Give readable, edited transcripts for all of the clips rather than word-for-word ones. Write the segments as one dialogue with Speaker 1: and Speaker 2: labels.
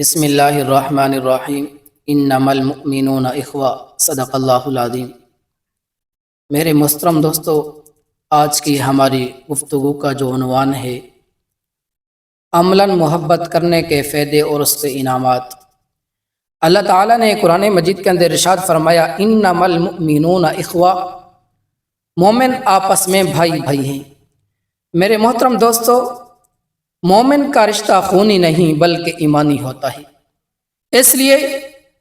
Speaker 1: بسم اللہ الرحمن الرحیم انما المؤمنون اخوہ صدق اللہ العظیم۔ میرے محترم دوستو، آج کی ہماری گفتگو کا جو عنوان ہے عملاً محبت کرنے کے فائدے اور اس کے انعامات۔ اللہ تعالیٰ نے قرآن مجید کے اندر ارشاد فرمایا انما المؤمنون اخوہ، مومن آپس میں بھائی بھائی ہیں۔ میرے محترم دوستو، مومن کا رشتہ خونی نہیں بلکہ ایمانی ہوتا ہے۔ اس لیے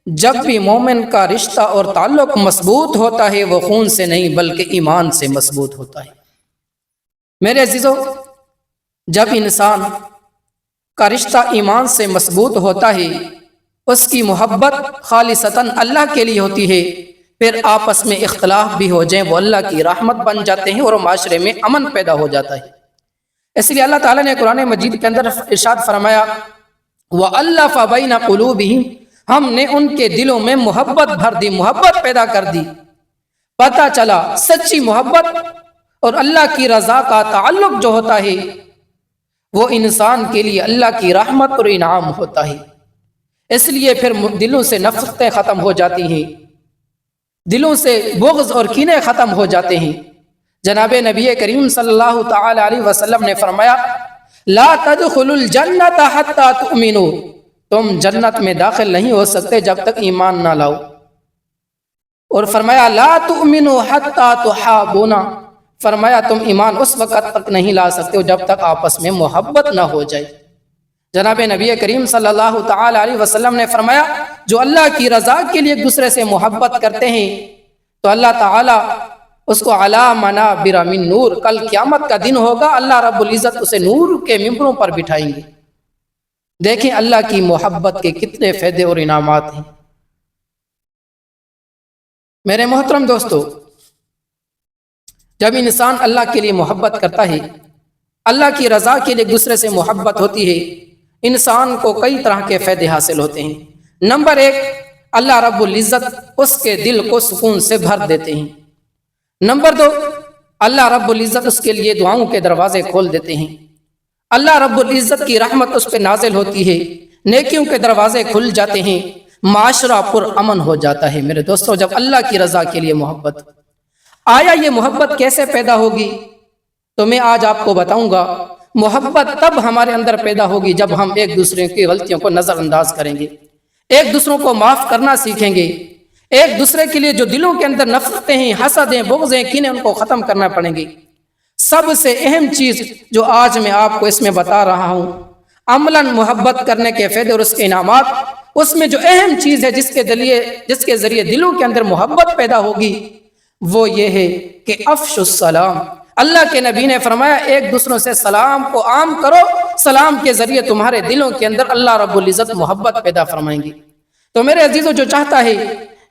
Speaker 1: جب بھی مومن کا رشتہ اور تعلق مضبوط ہوتا ہے وہ خون سے نہیں بلکہ ایمان سے مضبوط ہوتا ہے۔ میرے عزیزو، جب انسان کا رشتہ ایمان سے مضبوط ہوتا ہے، اس کی محبت خالصتاً اللہ کے لیے ہوتی ہے، پھر آپس میں اختلاف بھی ہو جائیں وہ اللہ کی رحمت بن جاتے ہیں اور معاشرے میں امن پیدا ہو جاتا ہے۔ اس لیے اللہ تعالیٰ نے قرآن مجید کے اندر ارشاد فرمایا وَأَلَّفَ بَيْنَ قُلُوبِهِمْ، ہم نے ان کے دلوں میں محبت بھر دی، محبت پیدا کر دی۔ پتہ چلا سچی محبت اور اللہ کی رضا کا تعلق جو ہوتا ہے وہ انسان کے لیے اللہ کی رحمت اور انعام ہوتا ہے۔ اس لیے پھر دلوں سے نفرتیں ختم ہو جاتی ہیں، دلوں سے بغض اور کینے ختم ہو جاتے ہیں۔ جناب نبی کریم صلی اللہ تعالی علیہ وسلم نے فرمایا لا تدخلوا الجنت حتی تؤمنوا، تم جنت میں داخل نہیں ہو سکتے جب تک ایمان نہ لاؤ۔ اور فرمایا لا تؤمنوا حتی تحابون، فرمایا تم ایمان اس وقت تک نہیں لا سکتے ہو جب تک آپس میں محبت نہ ہو جائے۔ جناب نبی کریم صلی اللہ تعالی علیہ وسلم نے فرمایا جو اللہ کی رضا کے لیے ایک دوسرے سے محبت کرتے ہیں تو اللہ تعالی اس کو علی منابر من نور، کل قیامت کا دن ہوگا، اللہ رب العزت اسے نور کے ممبروں پر بٹھائیں گے۔ دیکھیں اللہ کی محبت کے کتنے فائدے اور انعامات ہیں۔ میرے محترم دوستو، جب انسان اللہ کے لیے محبت کرتا ہے، اللہ کی رضا کے لیے ایک دوسرے سے محبت ہوتی ہے، انسان کو کئی طرح کے فائدے حاصل ہوتے ہیں۔ نمبر 1، اللہ رب العزت اس کے دل کو سکون سے بھر دیتے ہیں۔ نمبر 2، اللہ رب العزت اس کے لیے دعاؤں کے دروازے کھول دیتے ہیں۔ اللہ رب العزت کی رحمت اس پہ نازل ہوتی ہے، نیکیوں کے دروازے کھل جاتے ہیں، معاشرہ پر امن ہو جاتا ہے۔ میرے دوستو، جب اللہ کی رضا کے لیے محبت، آیا یہ محبت کیسے پیدا ہوگی؟ تو میں آج آپ کو بتاؤں گا۔ محبت تب ہمارے اندر پیدا ہوگی جب ہم ایک دوسرے کی غلطیوں کو نظر انداز کریں گے، ایک دوسروں کو معاف کرنا سیکھیں گے، ایک دوسرے کے لیے جو دلوں کے اندر نفرتیں ہیں، حسدیں، بغضیں، کینے، ان کو ختم کرنا پڑیں گے۔ سب سے اہم چیز جو آج میں آپ کو اس میں بتا رہا ہوں، عملاً محبت کرنے کے فائدے اور اس کے انعامات، اس میں جو اہم چیز ہے جس کے ذریعے دلوں کے اندر محبت پیدا ہوگی وہ یہ ہے کہ افشوا السلام۔ اللہ کے نبی نے فرمایا ایک دوسروں سے سلام کو عام کرو، سلام کے ذریعے تمہارے دلوں کے اندر اللہ رب العزت محبت پیدا فرمائیں گی۔ تو میرے عزیزو، جو چاہتا ہے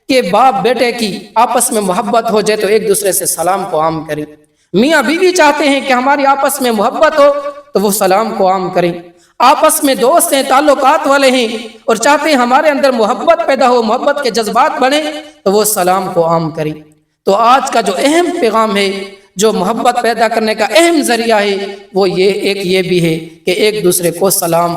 Speaker 1: کہ باپ بیٹے کی آپس میں محبت ہو جائے تو ایک دوسرے سے سلام کو عام کریں۔ میاں بیوی چاہتے ہیں کہ ہماری آپس میں محبت ہو تو وہ سلام کو عام کریں۔ آپس میں دوست ہیں، تعلقات والے ہیں اور چاہتے ہیں ہمارے اندر محبت پیدا ہو، محبت کے جذبات بڑھیں تو وہ سلام کو عام کریں۔ تو آج کا جو اہم پیغام ہے، جو محبت پیدا کرنے کا اہم ذریعہ ہے، وہ یہ بھی ہے کہ ایک دوسرے کو سلام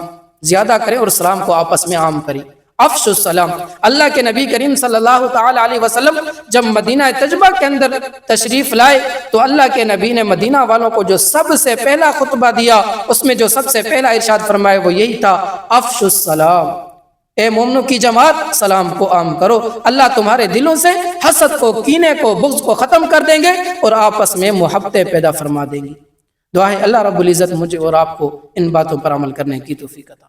Speaker 1: زیادہ کریں اور سلام کو آپس میں عام کریں۔ افشوا السلام۔ اللہ کے نبی کریم صلی اللہ تعالی علیہ وسلم جب مدینہ طیبہ کے اندر تشریف لائے تو اللہ کے نبی نے مدینہ والوں کو جو سب سے پہلا خطبہ دیا، اس میں جو سب سے پہلا ارشاد فرمایا وہ یہی تھا افشوا السلام، اے مومنوں کی جماعت سلام کو عام کرو، اللہ تمہارے دلوں سے حسد کو، کینے کو، بغض کو ختم کر دیں گے اور آپس میں محبتیں پیدا فرما دیں گے۔ دعا ہے اللہ رب العزت مجھے اور آپ کو ان باتوں پر عمل کرنے کی توفیق عطا۔